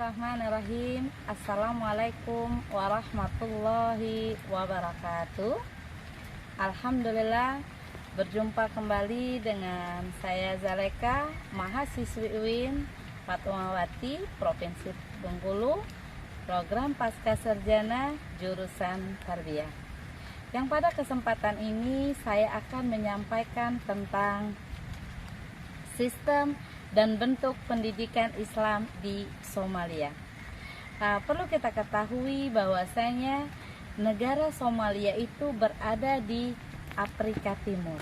Bismillahirrahmanirrahim. Assalamualaikum warahmatullahi wabarakatuh. Alhamdulillah, berjumpa kembali dengan saya Zaleka, mahasiswi UIN Fatmawati, Provinsi Bengkulu, program Pasca Sarjana jurusan Tarbiyah. Yang pada kesempatan ini saya akan menyampaikan tentang sistem dan bentuk pendidikan Islam di Somalia. Perlu kita ketahui bahwasanya negara Somalia itu berada di Afrika Timur.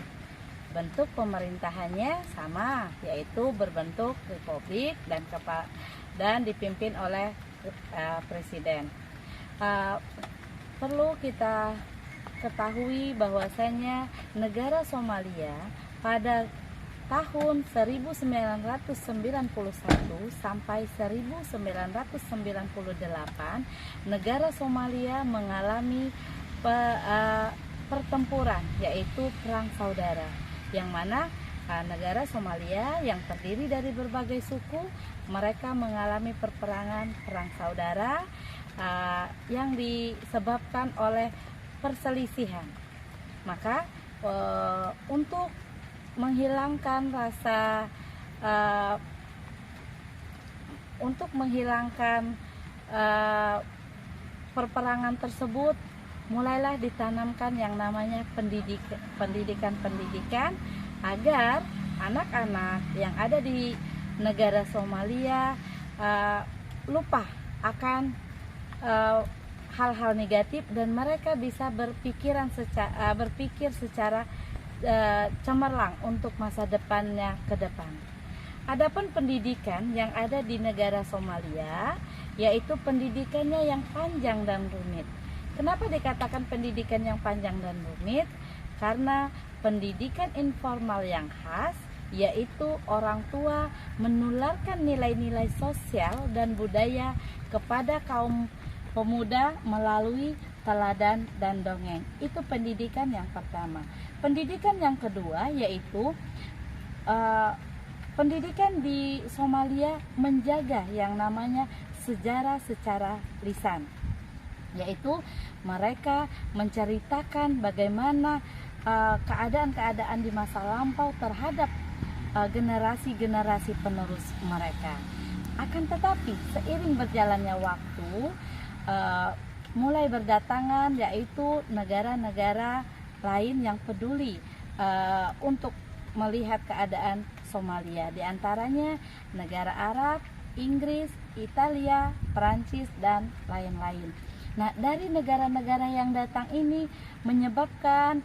Bentuk pemerintahannya sama, yaitu berbentuk republik dan dipimpin oleh presiden. Perlu kita ketahui bahwasanya negara Somalia pada tahun 1991 sampai 1998 negara Somalia mengalami pertempuran, yaitu perang saudara, yang mana negara Somalia yang terdiri dari berbagai suku, mereka mengalami perang saudara yang disebabkan oleh perselisihan. Maka untuk menghilangkan perperangan tersebut, mulailah ditanamkan yang namanya pendidikan agar anak-anak yang ada di negara Somalia lupa akan hal-hal negatif dan mereka bisa berpikir secara cemerlang untuk masa depannya ke depan. Adapun pendidikan yang ada di negara Somalia, yaitu pendidikannya yang panjang dan rumit. Kenapa dikatakan pendidikan yang panjang dan rumit? Karena pendidikan informal yang khas, yaitu orang tua menularkan nilai-nilai sosial dan budaya kepada kaum pemuda melalui teladan dan dongeng. Itu pendidikan yang pertama. Pendidikan yang kedua yaitu pendidikan di Somalia menjaga yang namanya sejarah secara lisan, yaitu mereka menceritakan bagaimana keadaan-keadaan di masa lampau terhadap generasi-generasi penerus mereka. Akan tetapi seiring berjalannya waktu, mulai berdatangan yaitu negara-negara lain yang peduli untuk melihat keadaan Somalia, di antaranya negara Arab, Inggris, Italia, Perancis, dan lain-lain. Nah, dari negara-negara yang datang ini menyebabkan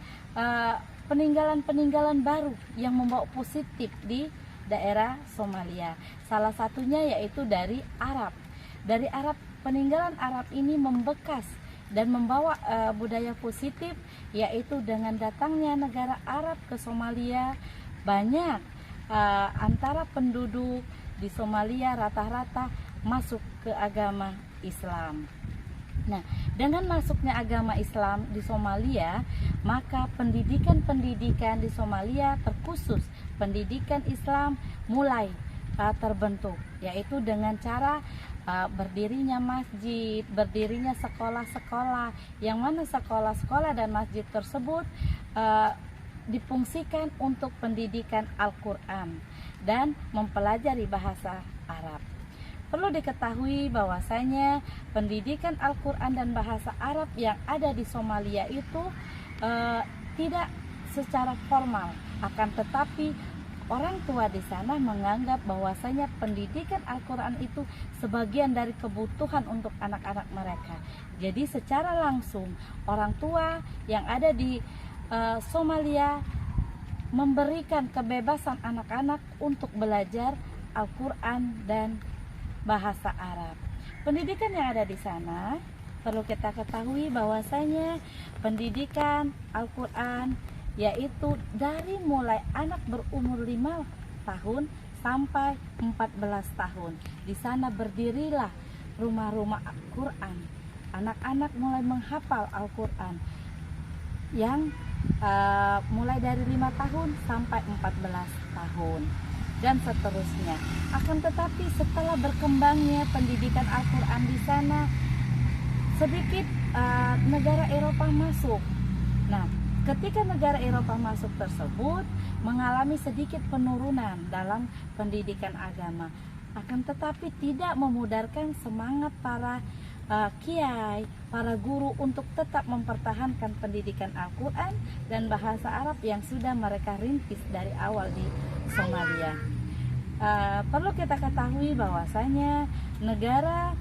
peninggalan-peninggalan baru yang membawa positif di daerah Somalia. Salah satunya yaitu dari Arab. Dari Arab, peninggalan Arab ini membekas dan membawa budaya positif, yaitu dengan datangnya negara Arab ke Somalia, banyak antara penduduk di Somalia rata-rata masuk ke agama Islam. Nah, dengan masuknya agama Islam di Somalia, maka pendidikan di Somalia terkhusus pendidikan Islam mulai terbentuk, yaitu dengan cara berdirinya masjid, berdirinya sekolah-sekolah, yang mana sekolah-sekolah dan masjid tersebut difungsikan untuk pendidikan Al-Quran dan mempelajari bahasa Arab. Perlu diketahui bahwasanya pendidikan Al-Quran dan bahasa Arab yang ada di Somalia itu tidak secara formal, akan tetapi orang tua di sana menganggap bahwasanya pendidikan Al-Quran itu sebagian dari kebutuhan untuk anak-anak mereka. Jadi secara langsung orang tua yang ada di Somalia memberikan kebebasan anak-anak untuk belajar Al-Quran dan bahasa Arab. Pendidikan yang ada di sana perlu kita ketahui bahwasanya pendidikan Al-Quran yaitu dari mulai anak berumur 5 tahun sampai 14 tahun. Di sana berdirilah rumah-rumah Al-Quran. Anak-anak mulai menghafal Al-Quran yang mulai dari 5 tahun sampai 14 tahun. dan seterusnya. Akan tetapi setelah berkembangnya pendidikan Al-Quran di sana, sedikit negara Eropa masuk. Nah, ketika negara Eropa masuk tersebut mengalami sedikit penurunan dalam pendidikan agama, akan tetapi tidak memudarkan semangat para kiai, para guru untuk tetap mempertahankan pendidikan Al-Quran dan bahasa Arab yang sudah mereka rintis dari awal di Somalia. Perlu kita ketahui bahwasanya negara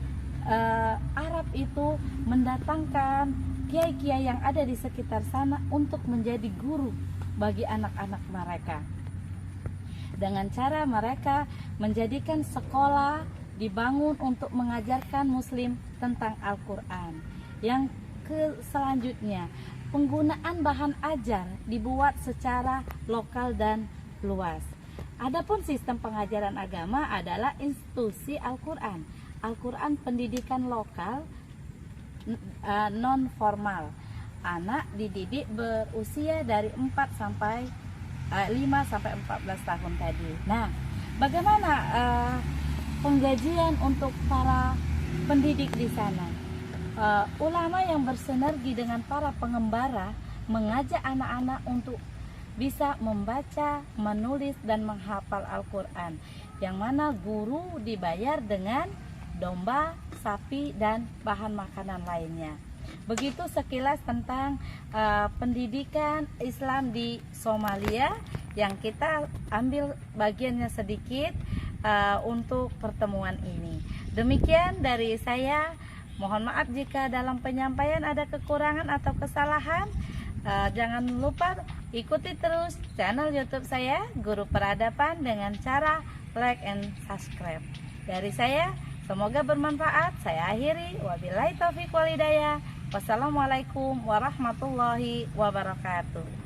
Arab itu mendatangkan kiai-kiai yang ada di sekitar sana untuk menjadi guru bagi anak-anak mereka. Dengan cara mereka menjadikan sekolah dibangun untuk mengajarkan muslim tentang Al-Quran. Yang selanjutnya, penggunaan bahan ajar dibuat secara lokal dan luas. Adapun sistem pengajaran agama adalah institusi Al-Quran. Al-Quran pendidikan lokal non formal. Anak dididik berusia dari 5 sampai 14 tahun tadi. Nah, bagaimana penggajian untuk para pendidik di sana? Ulama yang bersinergi dengan para pengembara mengajak anak-anak untuk bisa membaca, menulis, dan menghafal Al-Quran, yang mana guru dibayar dengan domba, sapi, dan bahan makanan lainnya. Begitu sekilas tentang pendidikan Islam di Somalia yang kita ambil bagiannya sedikit untuk pertemuan ini. Demikian dari saya. Mohon maaf jika dalam penyampaian ada kekurangan atau kesalahan. Jangan lupa ikuti terus channel YouTube saya, Guru Peradaban, dengan cara like and subscribe. Dari saya, semoga bermanfaat. Saya akhiri. Wabillahi taufiq wal hidayah. Wassalamualaikum warahmatullahi wabarakatuh.